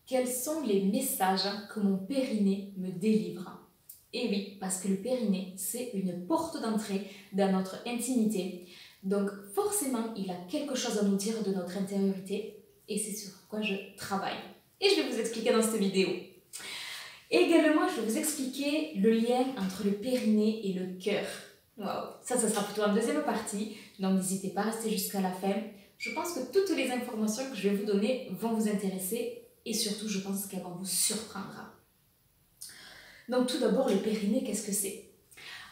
Quels sont les messages que mon périnée me délivre? Et oui, parce que le périnée, c'est une porte d'entrée dans notre intimité. Donc forcément, il a quelque chose à nous dire de notre intériorité et c'est sur quoi je travaille. Et je vais vous expliquer dans cette vidéo. Également, je vais vous expliquer le lien entre le périnée et le cœur. Waouh, ça sera plutôt en deuxième partie, donc n'hésitez pas à rester jusqu'à la fin. Je pense que toutes les informations que je vais vous donner vont vous intéresser et surtout, je pense qu'elles vont vous surprendre. Donc tout d'abord, le périnée, qu'est-ce que c'est?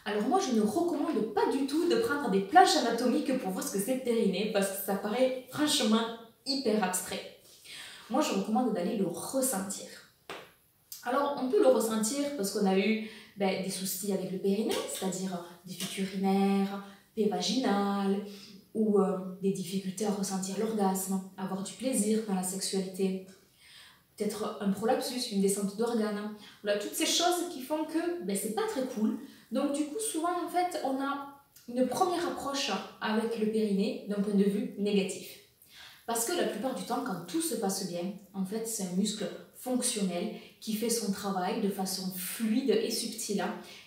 Alors moi, je ne recommande pas du tout de prendre des planches anatomiques pour voir ce que c'est le périnée parce que ça paraît franchement hyper abstrait. Moi, je recommande d'aller le ressentir. Alors, on peut le ressentir parce qu'on a eu des soucis avec le périnée, c'est-à-dire des fuites urinaires, paix vaginale, ou des difficultés à ressentir l'orgasme, avoir du plaisir dans la sexualité, peut-être un prolapsus, une descente d'organes. Voilà, toutes ces choses qui font que c'est pas très cool. Donc du coup, souvent, en fait, on a une première approche avec le périnée d'un point de vue négatif. Parce que la plupart du temps, quand tout se passe bien, en fait, c'est un muscle fonctionnel qui fait son travail de façon fluide et subtile.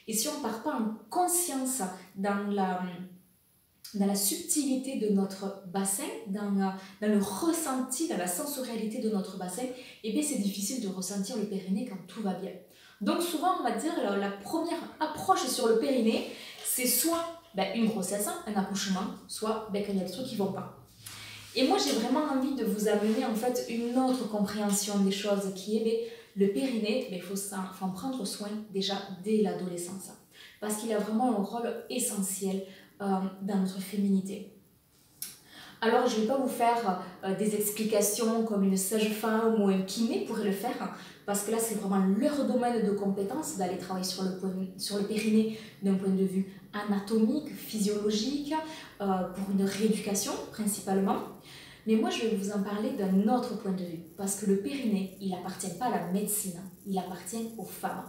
Et si on ne part pas en conscience dans la subtilité de notre bassin, dans le ressenti, dans la sensorialité de notre bassin, et bien c'est difficile de ressentir le périnée quand tout va bien. Donc souvent, on va dire, la première approche sur le périnée, c'est soit une grossesse, un accouchement, soit quand il y a des trucs qui ne vont pas. Et moi, j'ai vraiment envie de vous amener en fait une autre compréhension des choses qui est le périnée, il faut en prendre soin déjà dès l'adolescence. Parce qu'il a vraiment un rôle essentiel dans notre féminité. Alors, je ne vais pas vous faire des explications comme une sage-femme ou un kiné pourrait le faire, parce que là, c'est vraiment leur domaine de compétence d'aller travailler sur le périnée d'un point de vue anatomique, physiologique, pour une rééducation principalement. Mais moi, je vais vous en parler d'un autre point de vue, parce que le périnée, il n'appartient pas à la médecine, il appartient aux femmes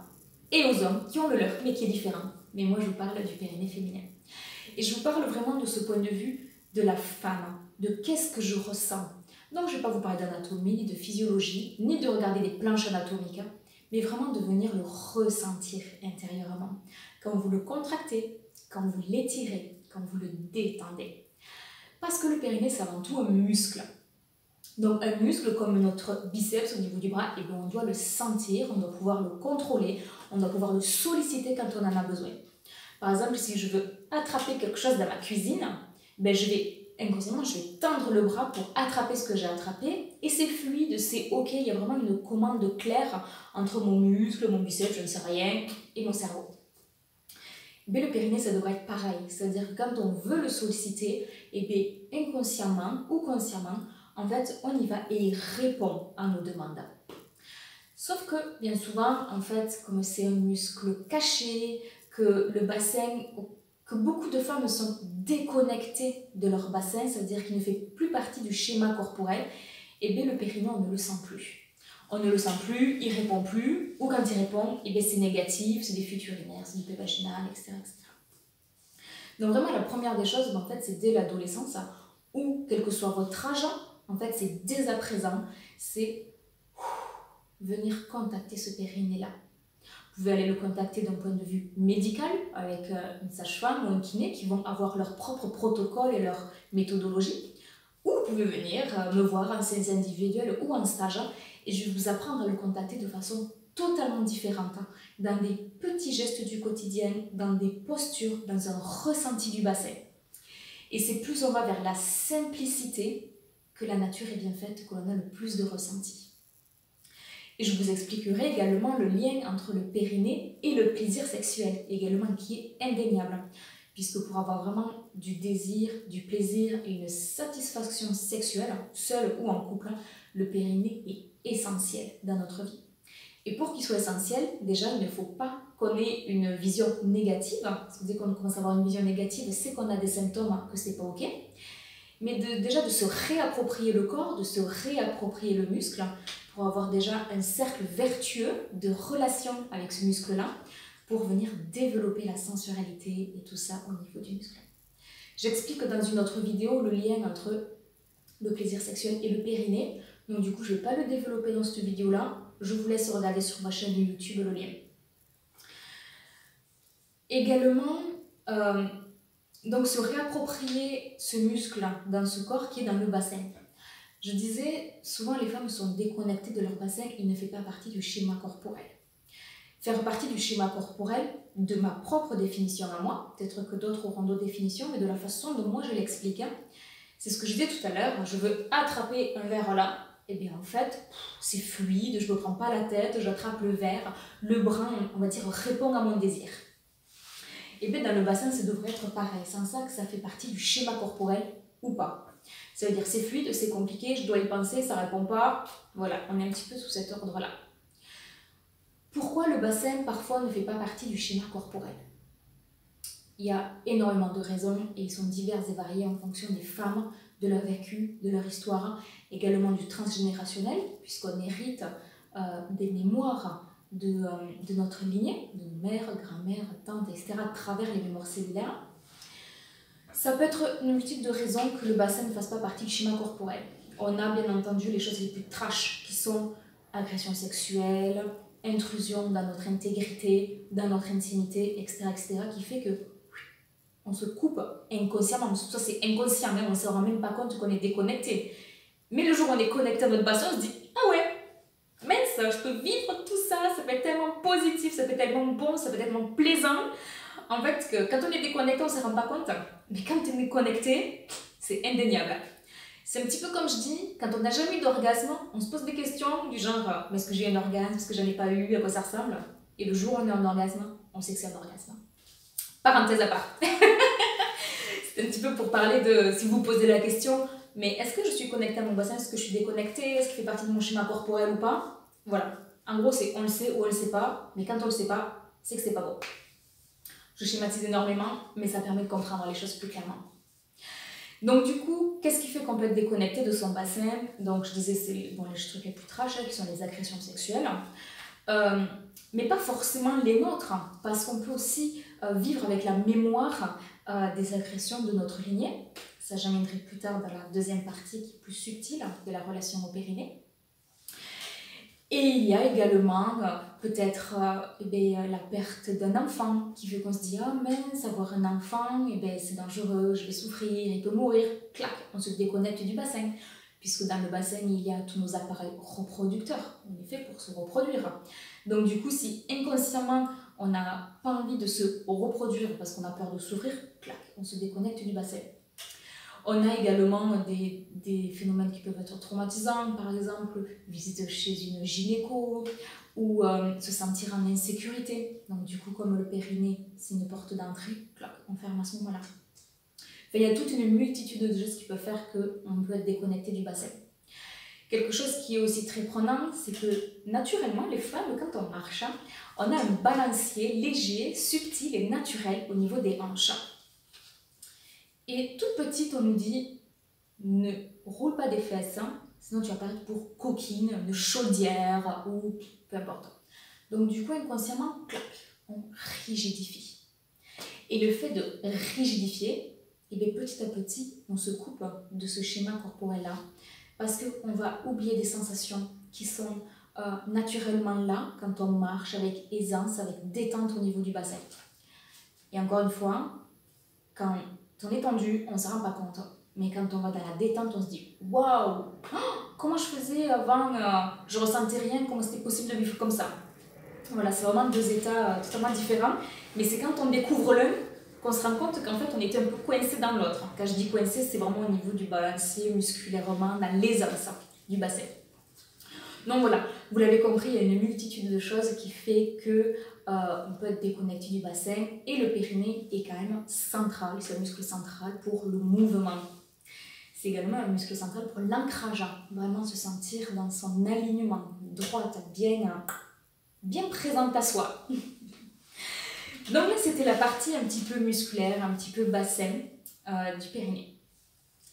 et aux hommes qui ont le leur, mais qui est différent. Mais moi, je vous parle du périnée féminin. Et je vous parle vraiment de ce point de vue de la femme, de qu'est-ce que je ressens. Donc, je ne vais pas vous parler d'anatomie, ni de physiologie, ni de regarder des planches anatomiques, mais vraiment de venir le ressentir intérieurement. Quand vous le contractez, quand vous l'étirez, quand vous le détendez. Parce que le périnée, c'est avant tout un muscle. Donc un muscle comme notre biceps au niveau du bras, et on doit le sentir, on doit pouvoir le contrôler, on doit pouvoir le solliciter quand on en a besoin. Par exemple, si je veux attraper quelque chose dans ma cuisine, inconsciemment, je vais tendre le bras pour attraper ce que j'ai attrapé, et c'est fluide, c'est ok, il y a vraiment une commande claire entre mon muscle, mon biceps, je ne sais rien, et mon cerveau. Mais le périnée, ça devrait être pareil, c'est-à-dire que quand on veut le solliciter, inconsciemment ou consciemment, en fait, on y va et il répond à nos demandes. Sauf que, bien souvent, en fait, comme c'est un muscle caché, que le bassin, que beaucoup de femmes sont déconnectées de leur bassin, c'est-à-dire qu'il ne fait plus partie du schéma corporel, le périnée, on ne le sent plus. On ne le sent plus, il ne répond plus, ou quand il répond, c'est négatif, c'est des fuites urinaires, c'est du paix vaginal, etc., etc. Donc vraiment, la première des choses, en fait, c'est dès l'adolescence, ou quel que soit votre âge, en fait, c'est dès à présent, c'est venir contacter ce périnée-là. Vous pouvez aller le contacter d'un point de vue médical, avec une sage-femme ou un kiné qui vont avoir leur propre protocole et leur méthodologie. Ou vous pouvez venir me voir en séance individuelle ou en stage et je vais vous apprendre à le contacter de façon totalement différente, dans des petits gestes du quotidien, dans des postures, dans un ressenti du bassin. Et c'est plus on va vers la simplicité que la nature est bien faite, que l'on a le plus de ressenti. Et je vous expliquerai également le lien entre le périnée et le plaisir sexuel, également qui est indéniable. Puisque pour avoir vraiment du désir, du plaisir et une satisfaction sexuelle, seul ou en couple, le périnée est essentiel dans notre vie. Et pour qu'il soit essentiel, déjà, il ne faut pas qu'on ait une vision négative. Parce que dès qu'on commence à avoir une vision négative, c'est qu'on a des symptômes, que c'est pas ok. Mais déjà de se réapproprier le corps, de se réapproprier le muscle, pour avoir déjà un cercle vertueux de relation avec ce muscle-là, pour venir développer la sensualité et tout ça au niveau du muscle. J'explique dans une autre vidéo le lien entre le plaisir sexuel et le périnée, Donc du coup, je ne vais pas le développer dans cette vidéo-là. Je vous laisse regarder sur ma chaîne YouTube le lien. Également, donc se réapproprier ce muscle dans ce corps qui est dans le bassin. Je disais, souvent les femmes sont déconnectées de leur bassin, il ne fait pas partie du schéma corporel. Faire partie du schéma corporel, de ma propre définition à moi, peut-être que d'autres auront d'autres définitions, mais de la façon dont moi je l'explique, c'est ce que je disais tout à l'heure, je veux attraper un verre là, et bien en fait, c'est fluide, je ne me prends pas la tête, j'attrape le verre, le brin, on va dire, répond à mon désir. Et bien dans le bassin, ça devrait être pareil, sans ça que ça fait partie du schéma corporel ou pas. Ça veut dire c'est fluide, c'est compliqué, je dois y penser, ça ne répond pas. Voilà, on est un petit peu sous cet ordre-là. Pourquoi le bassin parfois ne fait pas partie du schéma corporel? Il y a énormément de raisons et ils sont diverses et variées en fonction des femmes, de leur vécu, de leur histoire, également du transgénérationnel, puisqu'on hérite des mémoires de notre lignée, de nos mères, grand-mères, tantes, etc., à travers les mémoires cellulaires. Ça peut être une multitude de raisons que le bassin ne fasse pas partie du schéma corporel. On a bien entendu les choses les plus trash qui sont agression sexuelle, intrusion dans notre intégrité, dans notre intimité, etc., qui fait que on se coupe inconsciemment. Ça c'est inconscient, on ne se rend même pas compte qu'on est déconnecté. Mais le jour où on est connecté à notre bassin, on se dit « Ah ouais, mince, je peux vivre tout ça, ça peut être tellement positif, ça peut être tellement bon, ça peut être tellement plaisant. » En fait, que quand on est déconnecté, on ne se rend pas compte. Mais quand on est connecté, c'est indéniable. C'est un petit peu comme je dis, quand on n'a jamais eu d'orgasme, on se pose des questions du genre « Est-ce que j'ai un orgasme? Est-ce que j'en ai pas eu? À quoi ça ressemble ?» Et le jour où on est en orgasme, on sait que c'est un orgasme. Parenthèse à part. C'est un petit peu pour parler de, si vous posez la question, mais est-ce que je suis connectée à mon bassin? Est-ce que je suis déconnectée? Est-ce qu'il fait partie de mon schéma corporel ou pas? Voilà. En gros, c'est on le sait ou on le sait pas, mais quand on le sait pas, c'est que c'est pas bon. Je schématise énormément, mais ça permet de comprendre les choses plus clairement. Donc du coup, qu'est-ce qui fait qu'on peut être déconnecté de son bassin? Donc je disais, c'est les trucs les plus trash, qui sont les agressions sexuelles. Mais pas forcément les nôtres, parce qu'on peut aussi vivre avec la mémoire des agressions de notre lignée. Ça, j'amènerai plus tard dans la deuxième partie qui est plus subtile de la relation au périnée. Et il y a également peut-être la perte d'un enfant qui fait qu'on se dit « Ah mince, avoir un enfant, c'est dangereux, je vais souffrir, il peut mourir. » Clac, on se déconnecte du bassin. Puisque dans le bassin, il y a tous nos appareils reproducteurs. On est fait pour se reproduire. Donc du coup, si inconsciemment, on n'a pas envie de se reproduire parce qu'on a peur de souffrir, clac, on se déconnecte du bassin. On a également des phénomènes qui peuvent être traumatisants, par exemple, visite chez une gynéco ou se sentir en insécurité. Donc du coup, comme le périnée, c'est une porte d'entrée, clac, on ferme à ce moment-là. Il y a toute une multitude de choses qui peuvent faire qu'on peut être déconnecté du bassin. Quelque chose qui est aussi très prenant, c'est que naturellement, les femmes, quand on marche, on a un balancier léger, subtil et naturel au niveau des hanches. Et toute petite, on nous dit, ne roule pas des fesses, sinon tu vas paraître pour coquine, une chaudière ou peu importe. Donc du coup, inconsciemment, clac, on rigidifie. Et le fait de rigidifier, et bien petit à petit, on se coupe de ce schéma corporel-là parce qu'on va oublier des sensations qui sont naturellement là quand on marche avec aisance, avec détente au niveau du bassin. Et encore une fois, quand on est tendu, on ne se rend pas compte. Mais quand on va dans la détente, on se dit « Waouh, comment je faisais avant, je ressentais rien, comment c'était possible de vivre comme ça ?» Voilà, c'est vraiment deux états totalement différents. Mais c'est quand on découvre l'un qu'on se rend compte qu'en fait on était un peu coincé dans l'autre. Quand je dis coincé, c'est vraiment au niveau du balancier, musculairement, dans l'aisance du bassin. Donc voilà, vous l'avez compris, il y a une multitude de choses qui fait que on peut être déconnecté du bassin et le périnée est quand même central, c'est un muscle central pour le mouvement. C'est également un muscle central pour l'ancrage, vraiment se sentir dans son alignement, droite, bien présente à soi. Donc là, c'était la partie un petit peu musculaire, un petit peu bassin du périnée.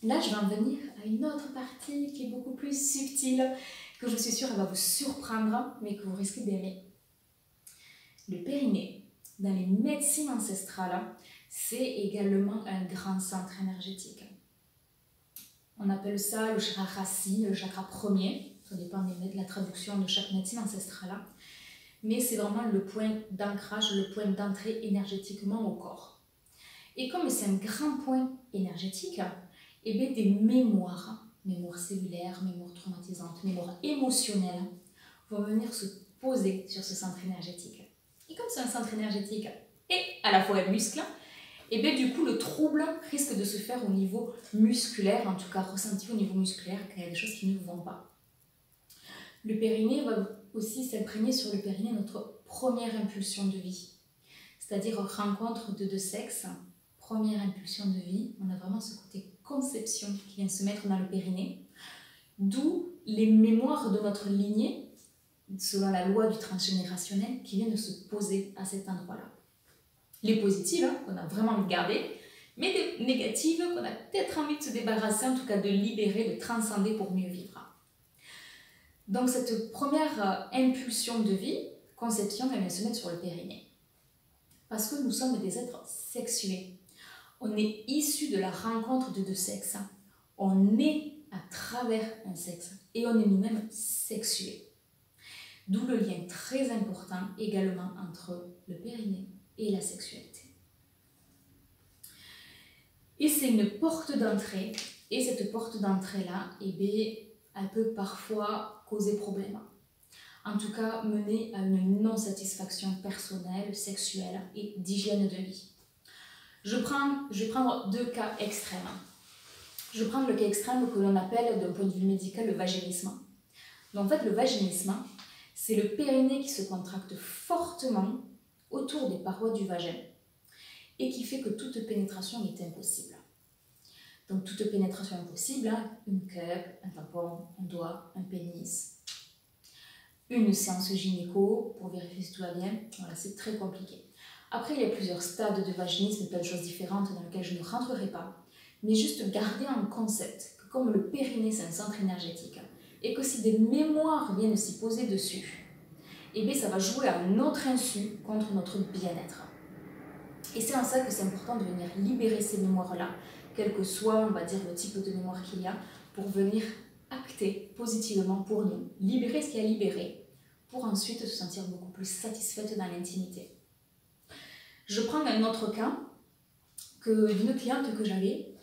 Là, je vais en venir à une autre partie qui est beaucoup plus subtile, que je suis sûre elle va vous surprendre, mais que vous risquez d'aimer. Le périnée, dans les médecines ancestrales, c'est également un grand centre énergétique. On appelle ça le chakra racine, le chakra premier. Ça dépend de la traduction de chaque médecine ancestrale. Mais c'est vraiment le point d'ancrage, le point d'entrée énergétiquement au corps. Et comme c'est un grand point énergétique, et bien des mémoires cellulaires, mémoires traumatisantes, mémoires émotionnelles, vont venir se poser sur ce centre énergétique. Et comme c'est un centre énergétique et à la fois un muscle, et bien du coup le trouble risque de se faire au niveau musculaire, en tout cas ressenti au niveau musculaire, car il y a des choses qui ne vont pas. Le périnée va aussi s'imprégner sur le périnée notre première impulsion de vie, c'est-à-dire rencontre de deux sexes, première impulsion de vie. On a vraiment ce côté conception qui vient se mettre dans le périnée, d'où les mémoires de notre lignée, selon la loi du transgénérationnel, qui viennent de se poser à cet endroit-là. Les positives, qu'on a vraiment envie de garder, mais des négatives qu'on a peut-être envie de se débarrasser, en tout cas de libérer, de transcender pour mieux vivre. Donc cette première impulsion de vie, conception, elle vient se mettre sur le périnée. Parce que nous sommes des êtres sexués. On est issus de la rencontre de deux sexes. On est à travers un sexe et on est nous-mêmes sexués. D'où le lien très important également entre le périnée et la sexualité. Et c'est une porte d'entrée, et cette porte d'entrée-là, eh bien, elle peut parfois causer problème. En tout cas, mener à une non-satisfaction personnelle, sexuelle et d'hygiène de vie. Je vais prendre deux cas extrêmes. Je vais prendre le cas extrême que l'on appelle, d'un point de vue médical, le vaginisme. Donc, en fait, le vaginisme, c'est le périnée qui se contracte fortement autour des parois du vagin et qui fait que toute pénétration est impossible. Donc toute pénétration impossible, une cup, un tampon, un doigt, un pénis, une séance gynéco pour vérifier si tout va bien, voilà, c'est très compliqué. Après, il y a plusieurs stades de vaginisme et plein de choses différentes dans lesquelles je ne rentrerai pas, mais juste garder en concept que comme le périnée c'est un centre énergétique et que si des mémoires viennent s'y poser dessus, eh bien ça va jouer à notre insu contre notre bien-être. Et c'est en ça que c'est important de venir libérer ces mémoires-là, quel que soit, on va dire, le type de mémoire qu'il y a, pour venir acter positivement pour nous, libérer ce qu'il y a libéré, pour ensuite se sentir beaucoup plus satisfaite dans l'intimité. Je prends un autre cas d'une cliente que j'avais,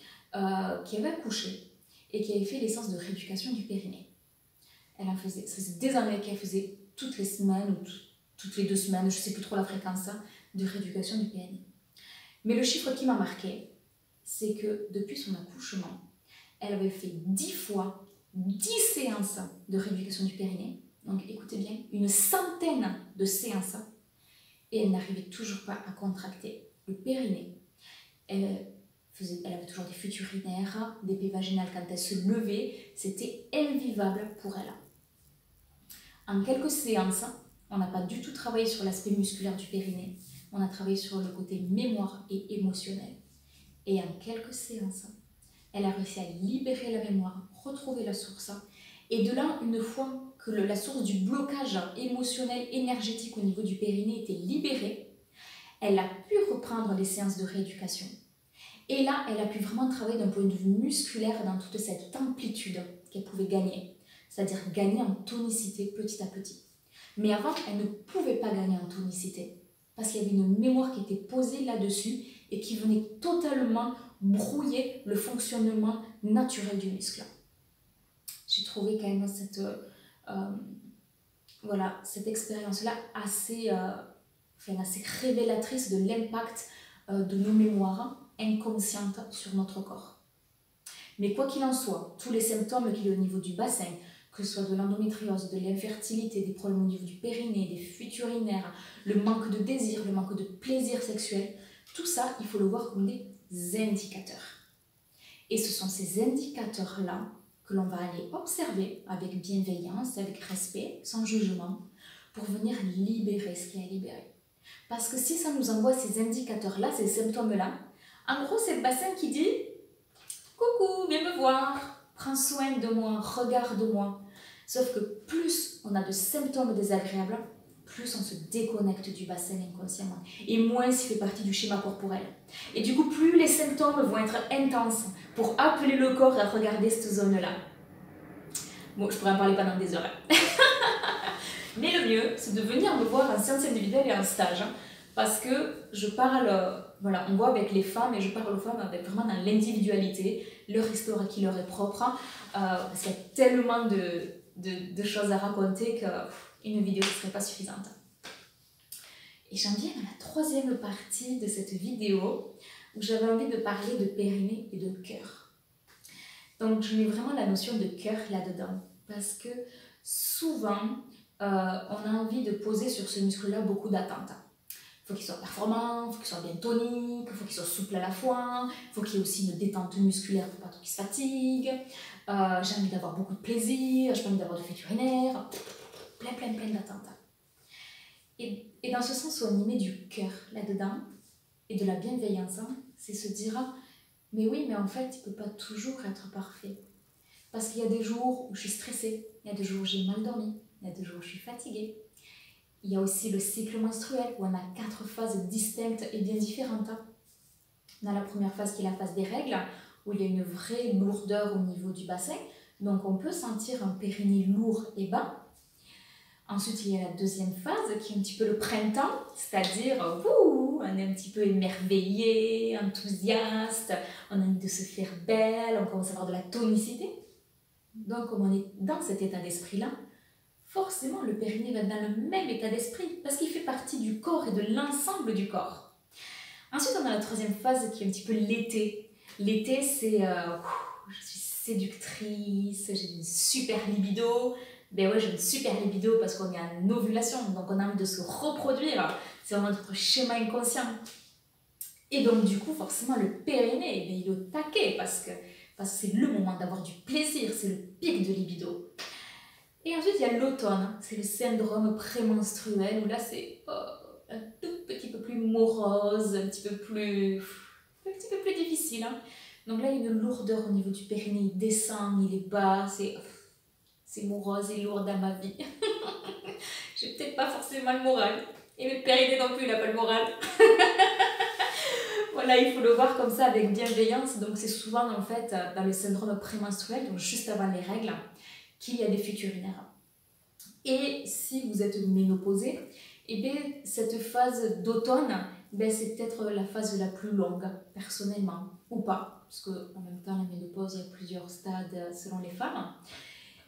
qui avait accouché et qui avait fait les séances de rééducation du périnée. Ça faisait des années qu'elle faisait toutes les semaines ou toutes les 2 semaines, je ne sais plus trop la fréquence, de rééducation du périnée. Mais le chiffre qui m'a marqué, c'est que depuis son accouchement, elle avait fait 10 fois, 10 séances de rééducation du périnée. Donc écoutez bien, une centaine de séances. Et elle n'arrivait toujours pas à contracter le périnée. Elle avait toujours des fuites urinaires, des pées vaginales quand elle se levait. C'était invivable pour elle. En quelques séances, on n'a pas du tout travaillé sur l'aspect musculaire du périnée. On a travaillé sur le côté mémoire et émotionnel. Et en quelques séances, elle a réussi à libérer la mémoire, retrouver la source. Et de là, une fois que la source du blocage émotionnel, énergétique au niveau du périnée était libérée, elle a pu reprendre les séances de rééducation. Et là, elle a pu vraiment travailler d'un point de vue musculaire dans toute cette amplitude qu'elle pouvait gagner. C'est-à-dire gagner en tonicité petit à petit. Mais avant, elle ne pouvait pas gagner en tonicité. Parce qu'il y avait une mémoire qui était posée là-dessus et qui venait totalement brouiller le fonctionnement naturel du muscle. J'ai trouvé quand même cette expérience-là assez révélatrice de l'impact de nos mémoires inconscientes sur notre corps. Mais quoi qu'il en soit, tous les symptômes qu'il y a au niveau du bassin, que ce soit de l'endométriose, de l'infertilité, des problèmes au niveau du périnée, des fuites urinaires, le manque de désir, le manque de plaisir sexuel, tout ça, il faut le voir comme des indicateurs. Et ce sont ces indicateurs-là que l'on va aller observer avec bienveillance, avec respect, sans jugement, pour venir libérer ce qui est à libérer. Parce que si ça nous envoie ces indicateurs-là, ces symptômes-là, en gros, c'est le bassin qui dit « Coucou, viens me voir, prends soin de moi, regarde-moi ». Sauf que plus on a de symptômes désagréables, plus on se déconnecte du bassin inconsciemment et moins il fait partie du schéma corporel. Et du coup, plus les symptômes vont être intenses pour appeler le corps à regarder cette zone-là. Bon, je pourrais en parler pendant des heures. Mais le mieux, c'est de venir me voir en séance individuelle et en stage. Parce que je parle, voilà, on voit avec les femmes et je parle aux femmes avec vraiment dans l'individualité, leur histoire qui leur est propre. Parce qu'il y a tellement de choses à raconter qu'une vidéo ne serait pas suffisante. Et j'en viens à la troisième partie de cette vidéo où j'avais envie de parler de périnée et de cœur. Donc je mets vraiment la notion de cœur là-dedans parce que souvent on a envie de poser sur ce muscle-là beaucoup d'attentes. Il faut qu'il soit performant, il faut qu'il soit bien tonique, il faut qu'il soit souple à la fois, il faut qu'il y ait aussi une détente musculaire pour pas trop qu'il se fatigue. J'ai envie d'avoir beaucoup de plaisir, j'ai envie d'avoir du fait urinaire, plein d'attentes. Et dans ce sens où on y met du cœur là-dedans et de la bienveillance, c'est se dire mais oui, mais en fait, il ne peut pas toujours être parfait. Parce qu'il y a des jours où je suis stressée, il y a des jours où j'ai mal dormi, il y a des jours où je suis fatiguée. Il y a aussi le cycle menstruel où on a 4 phases distinctes et bien différentes. On a la première phase qui est la phase des règles, où il y a une vraie lourdeur au niveau du bassin. Donc on peut sentir un périnée lourd et bas. Ensuite, il y a la deuxième phase qui est un petit peu le printemps, c'est-à-dire on est un petit peu émerveillé, enthousiaste, on a envie de se faire belle, on commence à avoir de la tonicité. Donc comme on est dans cet état d'esprit-là, forcément le périnée va être dans le même état d'esprit parce qu'il fait partie du corps et de l'ensemble du corps. Ensuite, on a la troisième phase qui est un petit peu l'été. L'été, c'est je suis séductrice, j'ai une super libido. Ben ouais, j'ai une super libido parce qu'on est en ovulation, donc on a envie de se reproduire. C'est vraiment notre schéma inconscient. Et donc, du coup, forcément, le périnée, ben, il est au taquet parce que c'est le moment d'avoir du plaisir, c'est le pic de libido. Et ensuite, il y a l'automne, c'est le syndrome prémenstruel où là, c'est un tout petit peu plus morose, un petit peu plus difficile. Hein. Donc là, il y a une lourdeur au niveau du périnée, il descend, il est bas, c'est morose et lourd dans ma vie. J'ai peut-être pas forcément le moral. Et le périnée non plus, il n'a pas le moral. Voilà, il faut le voir comme ça avec bienveillance. Donc c'est souvent en fait dans le syndrome prémenstruel, donc juste avant les règles, qu'il y a des fuites urinaires. Et si vous êtes ménopausé, eh bien, cette phase d'automne, ben, c'est peut-être la phase la plus longue, personnellement, ou pas, parce qu'en même temps, la ménopause, il y a plusieurs stades selon les femmes.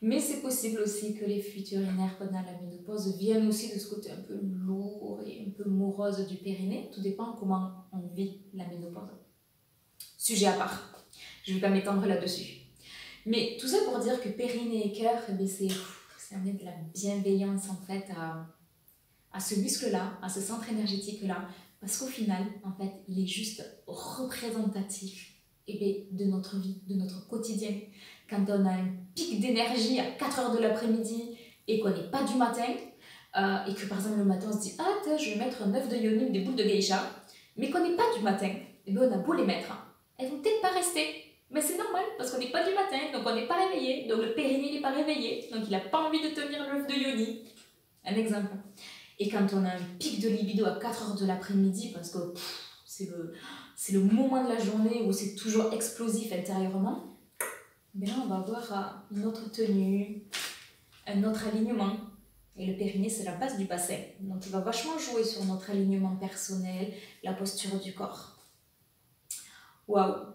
Mais c'est possible aussi que les fuites urinaires pendant la ménopause viennent aussi de ce côté un peu lourd et un peu morose du périnée. Tout dépend comment on vit la ménopause. Sujet à part. Je ne vais pas m'étendre là-dessus. Mais tout ça pour dire que périnée et cœur, eh c'est amener de la bienveillance en fait à ce muscle-là, à ce centre énergétique-là. Parce qu'au final, en fait, il est juste représentatif de notre vie, de notre quotidien. Quand on a un pic d'énergie à 4 heures de l'après-midi et qu'on n'est pas du matin, et que par exemple le matin on se dit « Ah, je vais mettre un œuf de yoni ou des boules de geisha », mais qu'on n'est pas du matin, et bien on a beau les mettre, elles vont peut-être pas rester. Mais c'est normal, parce qu'on n'est pas du matin, donc on n'est pas réveillé, donc le périnée n'est pas réveillé, donc il n'a pas envie de tenir l'œuf de yoni. Un exemple. Et quand on a un pic de libido à 4 heures de l'après-midi, parce que c'est le moment de la journée où c'est toujours explosif intérieurement, ben là on va avoir une autre tenue, un autre alignement. Et le périnée, c'est la base du bassin. Donc il va vachement jouer sur notre alignement personnel, la posture du corps. Waouh!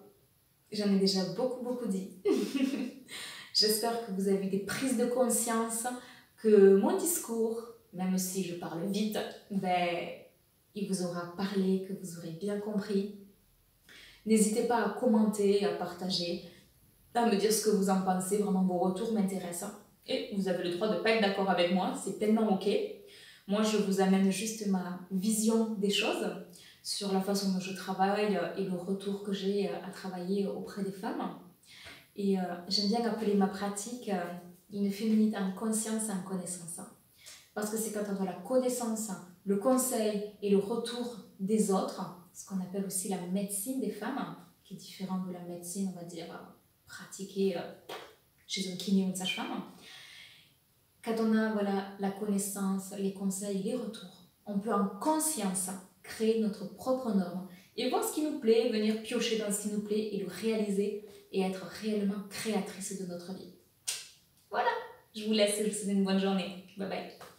J'en ai déjà beaucoup dit. J'espère que vous avez des prises de conscience, que mon discours, même si je parle vite, ben, il vous aura parlé, que vous aurez bien compris. N'hésitez pas à commenter, à partager, à me dire ce que vous en pensez. Vraiment, vos retours m'intéressent. Et vous avez le droit de ne pas être d'accord avec moi, c'est pleinement ok. Moi, je vous amène juste ma vision des choses sur la façon dont je travaille et le retour que j'ai à travailler auprès des femmes. Et j'aime bien appeler ma pratique une féminité en conscience et en connaissance. Parce que c'est quand on a la connaissance, le conseil et le retour des autres, ce qu'on appelle aussi la médecine des femmes, qui est différente de la médecine, on va dire, pratiquée chez un kiné ou une sage-femme. quand on a voilà, la connaissance, les conseils, les retours, on peut en conscience créer notre propre norme et voir ce qui nous plaît, venir piocher dans ce qui nous plaît et le réaliser et être réellement créatrice de notre vie. Voilà, je vous laisse, je vous souhaite une bonne journée. Bye bye.